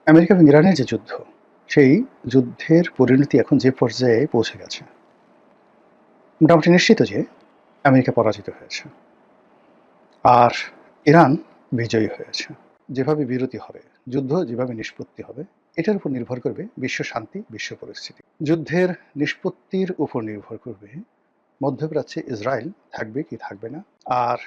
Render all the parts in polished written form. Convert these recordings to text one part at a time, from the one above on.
America এবং ইরানের যে যুদ্ধ, সেই যুদ্ধের পরিণতি এখন যে পর্যায়ে পৌঁছে গেছে, মোটামুটি নিশ্চিত যে আমেরিকা পরাজিত হয়েছে আর ইরান বিজয়ী হয়েছে। যেভাবে বিরতি হবে, যুদ্ধ যেভাবে নিষ্পত্তি হবে, এটার উপর নির্ভর করবে বিশ্ব শান্তি, বিশ্ব পরিস্থিতি। যুদ্ধের নিষ্পত্তির উপর নির্ভর করবে মধ্যপ্রাচ্যে ইসরায়েল থাকবে কি থাকবে না, আর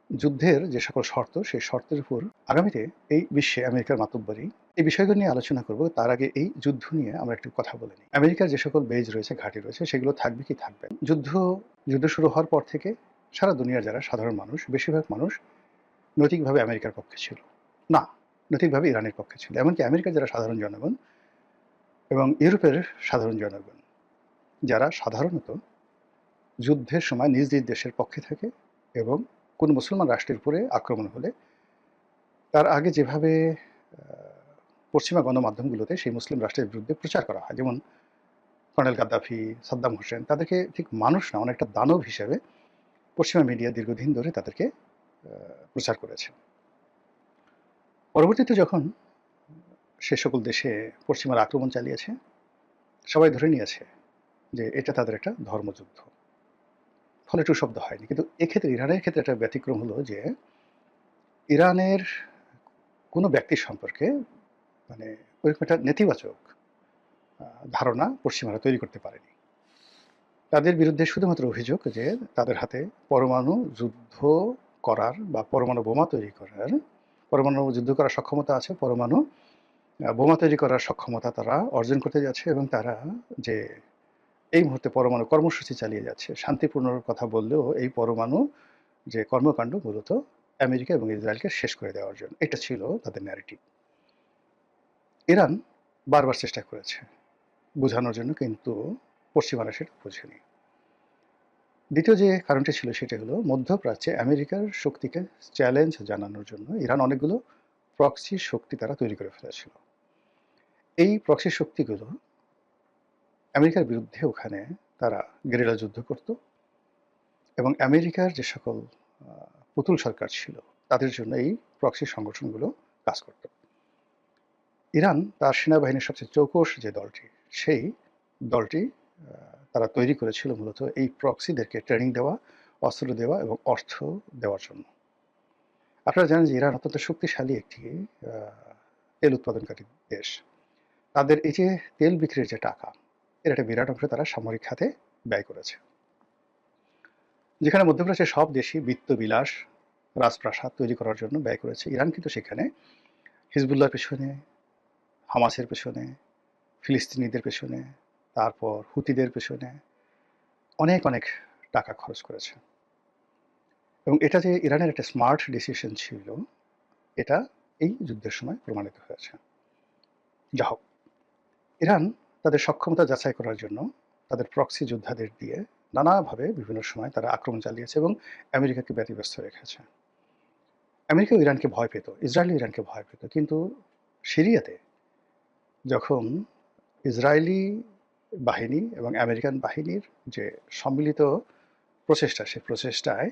যুদ্ধের যে সকল শর্ত, সেই শর্তের উপর আগামীতে এই বিশ্বে আমেরিকার মাতব্বরি এই বিষয়গুলো নিয়ে আলোচনা করব। তার আগে এই যুদ্ধ নিয়ে আমরা একটু কথা বলে নিই। আমেরিকার যে সকল বেজ রয়েছে, ঘাঁটি রয়েছে, সেগুলো থাকবে কি থাকবে না। যুদ্ধ শুরু হওয়ার পর থেকে সারা দুনিয়ার যারা সাধারণ মানুষ, বেশিরভাগ মানুষ নৈতিকভাবে আমেরিকার পক্ষে ছিল না, নৈতিকভাবে ইরানের পক্ষে ছিল। এমনকি আমেরিকার যারা সাধারণ জনগণ এবং ইউরোপের সাধারণ জনগণ, যারা সাধারণত যুদ্ধের সময় নিজ নিজ দেশের পক্ষে থাকে এবং কোনো মুসলমান রাষ্ট্রের উপরে আক্রমণ হলে তার আগে যেভাবে পশ্চিমা গণমাধ্যমগুলোতে সেই মুসলিম রাষ্ট্রের বিরুদ্ধে প্রচার করা হয়, যেমন কর্নেল গাদ্দাফি, সাদ্দাম হোসেন, তাদেরকে ঠিক মানুষ না, অনেকটা দানব হিসেবে পশ্চিমা মিডিয়া দীর্ঘদিন ধরে তাদেরকে প্রচার করেছে। পরবর্তীতে যখন সে সকল দেশে পশ্চিমার আক্রমণ চালিয়েছে, সবাই ধরে নিয়েছে যে এটা তাদের একটা ধর্মযুদ্ধ, ফলে টু শব্দ হয়নি। কিন্তু এক্ষেত্রে ইরানের ক্ষেত্রে একটা ব্যতিক্রম হলো যে ইরানের কোনো ব্যক্তির সম্পর্কে মানে ওইরকম একটা নেতিবাচক ধারণা পশ্চিমারা তৈরি করতে পারেনি। তাদের বিরুদ্ধে শুধুমাত্র অভিযোগ যে তাদের হাতে পরমাণু যুদ্ধ করার বা পরমাণু বোমা তৈরি করার, পরমাণু যুদ্ধ করার সক্ষমতা আছে, পরমাণু বোমা তৈরি করার সক্ষমতা তারা অর্জন করতে যাচ্ছে, এবং তারা যে এই মুহূর্তে পরমাণু কর্মসূচি চালিয়ে যাচ্ছে, শান্তিপূর্ণ কথা বললেও এই পরমাণু যে কর্মকাণ্ড মূলত আমেরিকা এবং ইসরায়েলকে শেষ করে দেওয়ার জন্য, এটা ছিল তাদের ন্যারেটিভ। ইরান বারবার চেষ্টা করেছে বোঝানোর জন্য, কিন্তু পশ্চিমারা সেটা বোঝেনি। দ্বিতীয় যে কারণটি ছিল সেটা হলো মধ্যপ্রাচ্যে আমেরিকার শক্তিকে চ্যালেঞ্জ জানানোর জন্য ইরান অনেকগুলো প্রক্সি শক্তি তারা তৈরি করে ফেলেছিল। এই প্রক্সি শক্তিগুলো আমেরিকার বিরুদ্ধে ওখানে তারা গেরিলা যুদ্ধ করত, এবং আমেরিকার যে সকল পুতুল সরকার ছিল তাদের জন্য এই প্রক্সি সংগঠনগুলো কাজ করত। ইরান তার সেনাবাহিনীর সবচেয়ে চৌকস যে দলটি, সেই দলটি তারা তৈরি করেছিল মূলত এই প্রক্সিদেরকে ট্রেনিং দেওয়া, অস্ত্র দেওয়া এবং অর্থ দেওয়ার জন্য। আপনারা জানেন যে ইরান অত্যন্ত শক্তিশালী একটি তেল উৎপাদনকারী দেশ। তাদের এই যে তেল বিক্রির যে টাকা, এর একটা বিরাট অংশ তারা সামরিক খাতে ব্যয় করেছে। যেখানে মধ্যপ্রাচ্যের সব দেশই বিত্তবিলাস, রাজপ্রাসাদ তৈরি করার জন্য ব্যয় করেছে, ইরান কিন্তু সেখানে হিজবুল্লাহর পেছনে, হামাসের পেছনে, ফিলিস্তিনিদের পেছনে, তারপর হুতিদের পেছনে অনেক অনেক টাকা খরচ করেছে। এবং এটা যে ইরানের একটা স্মার্ট ডিসিশন ছিল, এটা এই যুদ্ধের সময় প্রমাণিত হয়েছে। যা হোক, ইরান তাদের সক্ষমতা যাচাই করার জন্য তাদের প্রক্সি যোদ্ধাদের দিয়ে নানাভাবে বিভিন্ন সময় তারা আক্রমণ চালিয়েছে এবং আমেরিকাকে ব্যতিব্যস্ত রেখেছে। আমেরিকাও ইরানকে ভয় পেত, ইসরায়েলও ইরানকে ভয় পেত, কিন্তু সিরিয়াতে যখন ইসরায়েলি বাহিনী এবং আমেরিকান বাহিনীর যে সম্মিলিত প্রচেষ্টা, সেই প্রচেষ্টায়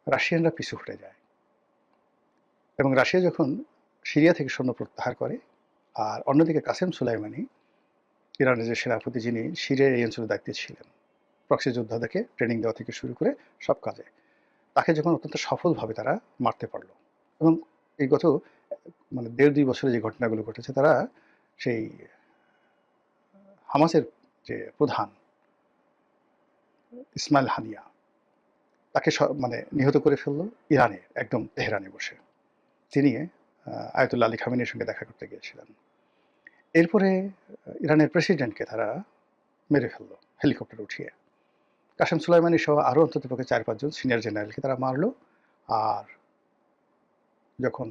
রাশিয়ানরা পিছু হটে যায়, এবং রাশিয়া যখন সিরিয়া থেকে সৈন্য প্রত্যাহার করে, আর অন্যদিকে কাসেম সুলাইমানি, ইরানের যে সেনাপতি, যিনি সিরিয়ার এই অঞ্চলের দায়িত্বে ছিলেন, প্রক্সি যোদ্ধাদেরকে ট্রেনিং দেওয়া থেকে শুরু করে সব কাজে, তাকে যখন অত্যন্ত সফলভাবে তারা মারতে পারলো, এবং এই গত ১.৫-২ বছরে যে ঘটনাগুলো ঘটেছে, তারা সেই হামাসের যে প্রধান ইসমাইল হানিয়া, তাকে নিহত করে ফেললো ইরানে, একদম তেহরানে বসে। তিনি আয়াতুল্লাহ আলী খামেনির সঙ্গে দেখা করতে গিয়েছিলেন। এরপরে ইরানের প্রেসিডেন্টকে তারা মেরে ফেললো হেলিকপ্টার উঠিয়ে। কাসেম সুলাইমানি সহ আরও অন্ততপক্ষে ৪-৫ জন সিনিয়র জেনারেলকে তারা মারলো। আর যখন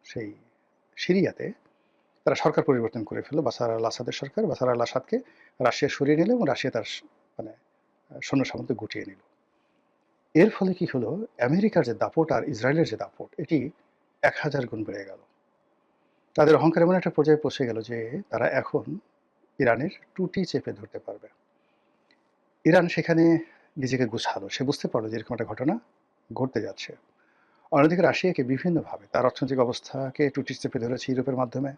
সেই সিরিয়াতে তারা সরকার পরিবর্তন করে ফেললো, বাশার আল আসাদের সরকার, বাশার আল আসাদকে রাশিয়া সরিয়ে নিল এবং রাশিয়া তার মানে সৈন্য সামন্ত গুটিয়ে নিল। এর ফলে কি হলো, আমেরিকার যে দাপট আর ইসরায়েলের যে দাপট, এটি ১০০০ গুণ বেড়ে গেল। তাদের অহংকার এমন একটা পর্যায়ে পৌঁছে গেল যে তারা এখন ইরানের টুটি চেপে ধরতে পারবে। ইরান সেখানে নিজেকে গুছালো, সে বুঝতে পারলো যে এরকম একটা ঘটনা ঘটতে যাচ্ছে। অন্যদিকে রাশিয়াকে বিভিন্নভাবে তার অর্থনৈতিক অবস্থাকে টুটি চেপে ধরেছে ইউরোপের মাধ্যমে,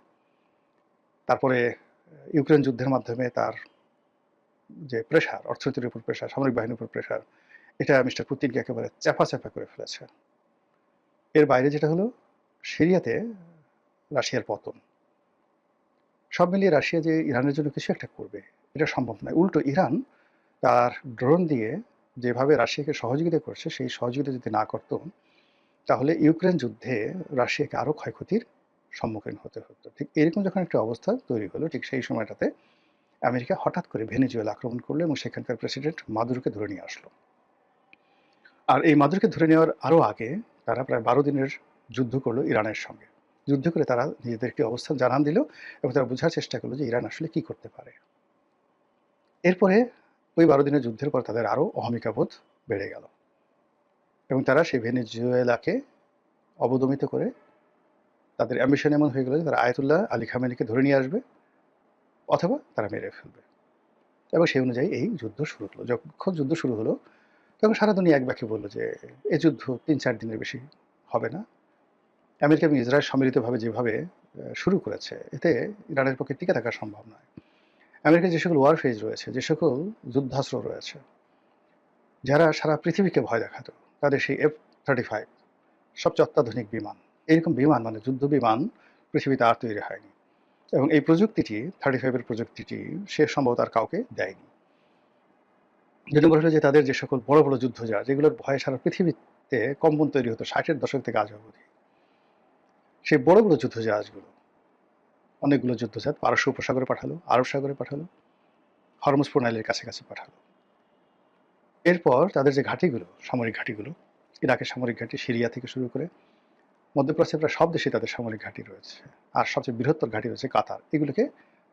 তারপরে ইউক্রেন যুদ্ধের মাধ্যমে তার যে প্রেশার, অর্থনীতির উপর প্রেশার, সামরিক বাহিনীর উপর প্রেশার, এটা মিস্টার পুতিনকে একেবারে চ্যাপা করে ফেলেছে। এর বাইরে যেটা হলো সিরিয়াতে রাশিয়ার পতন। সব মিলিয়ে রাশিয়া যে ইরানের জন্য কিছু একটা করবে এটা সম্ভব নয়। উল্টো ইরান তার ড্রোন দিয়ে যেভাবে রাশিয়াকে সহযোগিতা করছে, সেই সহযোগিতা যদি না করত, তাহলে ইউক্রেন যুদ্ধে রাশিয়াকে আরও ক্ষয়ক্ষতির সম্মুখীন হতে হতো। ঠিক এরকম যখন একটা অবস্থা তৈরি হলো, ঠিক সেই সময়টাতে আমেরিকা হঠাৎ করে ভেনেজুয়েলা আক্রমণ করলো এবং সেখানকার প্রেসিডেন্ট মাদুরোকে ধরে নিয়ে আসলো। আর এই মাদুরোকে ধরে নেওয়ার আরও আগে তারা প্রায় 12 দিনের যুদ্ধ করলো ইরানের সঙ্গে। যুদ্ধ করে তারা নিজেদের একটি অবস্থান জানান দিল এবং তারা বোঝার চেষ্টা করলো যে ইরান আসলে কী করতে পারে। এরপরে ওই 12 দিনের যুদ্ধের পর তাদের আরও অহমিকাবোধ বেড়ে গেল এবং তারা সেই ভেনেজুয়েলাকে অবদমিত করে তাদের অ্যাম্বিশন এমন হয়ে গেল যে তারা আয়াতুল্লাহ আলী খামেনিকে ধরে নিয়ে আসবে অথবা তারা মেরে ফেলবে। এবং সেই অনুযায়ী এই যুদ্ধ শুরু হলো। যখন যুদ্ধ শুরু হলো তখন সারা দুনিয়া এক বাক্যে বলল যে এই যুদ্ধ 3-4 দিনের বেশি হবে না। আমেরিকা এবং ইসরায়েল সম্মিলিতভাবে যেভাবে শুরু করেছে, এতে ইরানের পক্ষে টিকে থাকা সম্ভব নয়। আমেরিকার যে সকল ওয়ারফেজ রয়েছে, যে সকল যুদ্ধাস্ত্র রয়েছে, যারা সারা পৃথিবীকে ভয় দেখাতো, তাদের সেই F-35 সবচেয়ে অত্যাধুনিক বিমান, এরকম বিমান মানে যুদ্ধ বিমান পৃথিবীতে আর তৈরি হয়নি। এবং এই প্রযুক্তিটি 35 এর প্রযুক্তিটি সে সম্ভবত আর কাউকে দেয়নি। ২ নম্বর হলো যে তাদের যে সকল বড় বড় যুদ্ধজাহাজ, যেগুলোর ভয়ে সারা পৃথিবীতে কম্পন তৈরি হতো 60-এর দশক থেকে আজ অবধি, সেই বড় বড় যুদ্ধজাহাজগুলো, অনেকগুলো যুদ্ধজাহাজ পারস্য উপসাগরে পাঠালো, আরব সাগরে পাঠালো, হরমুজ প্রণালীর কাছাকাছি পাঠালো। এরপর তাদের যে ঘাঁটিগুলো, সামরিক ঘাঁটিগুলো, ইরাকের সামরিক ঘাঁটি, সিরিয়া থেকে শুরু করে মধ্যপ্রাচ্যের প্রায় সব দেশে তাদের সামরিক ঘাঁটি রয়েছে, আর সবচেয়ে বৃহত্তর ঘাঁটি রয়েছে কাতার, এগুলোকে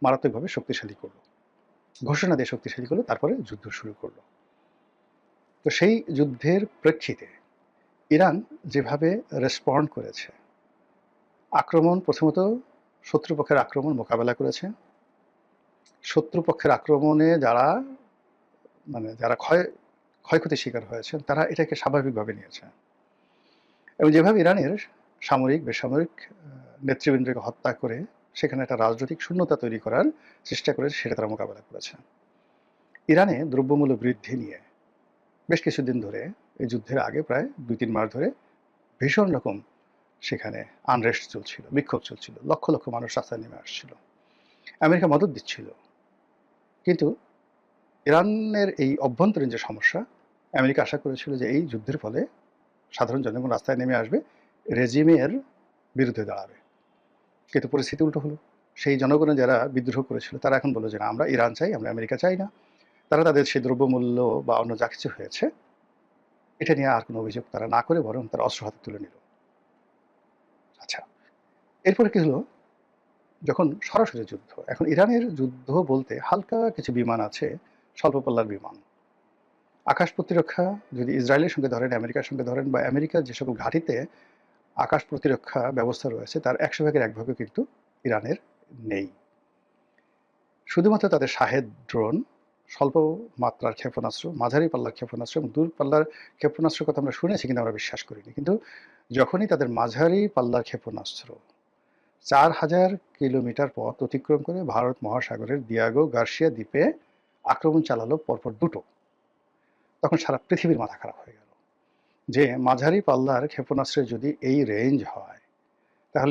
মারাত্মকভাবে শক্তিশালী করলো, ঘোষণা দিয়ে শক্তিশালী করলো, তারপরে যুদ্ধ শুরু করলো। তো সেই যুদ্ধের প্রেক্ষিতে ইরান যেভাবে রেসপন্ড করেছে, আক্রমণ, প্রথমত শত্রুপক্ষের আক্রমণ মোকাবেলা করেছে। শত্রুপক্ষের আক্রমণে যারা যারা ক্ষয়ক্ষতির শিকার হয়েছেন, তারা এটাকে স্বাভাবিকভাবে নিয়েছে এবং যেভাবে ইরানের সামরিক বেসামরিক নেতৃবৃন্দকে হত্যা করে সেখানে একটা রাজনৈতিক শূন্যতা তৈরি করার চেষ্টা করেছে, সেটা তারা মোকাবেলা করেছে। ইরানে দ্রব্যমূল্য বৃদ্ধি নিয়ে বেশ কিছুদিন ধরে, এই যুদ্ধের আগে প্রায় 2-3 মাস ধরে ভীষণ রকম সেখানে আনরেস্ট চলছিল, বিক্ষোভ চলছিল, লক্ষ লক্ষ মানুষ রাস্তায় নেমে আসছিল, আমেরিকা মদত দিচ্ছিল। কিন্তু ইরানের এই অভ্যন্তরীণ যে সমস্যা, আমেরিকা আশা করেছিল যে এই যুদ্ধের ফলে সাধারণ জনগণ রাস্তায় নেমে আসবে, রেজিমের বিরুদ্ধে দাঁড়াবে। কিন্তু পরিস্থিতি উল্টো হলো। সেই জনগণের যারা বিদ্রোহ করেছিল তারা এখন বলল যে না, আমরা ইরান চাই, আমরা আমেরিকা চাই না। তারা তাদের সেই দ্রব্যমূল্য বা অন্য যা কিছু হয়েছে এটা নিয়ে আর কোনো অভিযোগ তারা না করে বরং তারা অস্ত্র হাতে তুলে নিল। আচ্ছা, এরপরে কি হলো, যখন সরাসরি যুদ্ধ, এখন ইরানের যুদ্ধ বলতে হালকা কিছু বিমান আছে, স্বল্প পাল্লার বিমান, আকাশ প্রতিরক্ষা যদি ইসরায়েলের সঙ্গে ধরেন, আমেরিকার সঙ্গে ধরেন, বা আমেরিকার যে সকল ঘাঁটিতে আকাশ প্রতিরক্ষা ব্যবস্থা রয়েছে তার 100 ভাগের 1 ভাগও কিন্তু ইরানের নেই। শুধুমাত্র তাদের শাহেদ ড্রোন, স্বল্প মাত্রার ক্ষেপণাস্ত্র, মাঝারি পাল্লার ক্ষেপণাস্ত্র এবং দূর পাল্লার ক্ষেপণাস্ত্রের কথা আমরা শুনেছি কিন্তু আমরা বিশ্বাস করিনি। কিন্তু যখনই তাদের মাঝারি পাল্লার ক্ষেপণাস্ত্র 4000 কিলোমিটার পথ অতিক্রম করে ভারত মহাসাগরের দিয়াগো গার্সিয়া দ্বীপে আক্রমণ চালালো পরপর দুটো, তখন সারা পৃথিবীর মাথা খারাপ হয়ে গেল যে মাঝারি পাল্লার ক্ষেপণাস্ত্রের যদি এই রেঞ্জ হয়,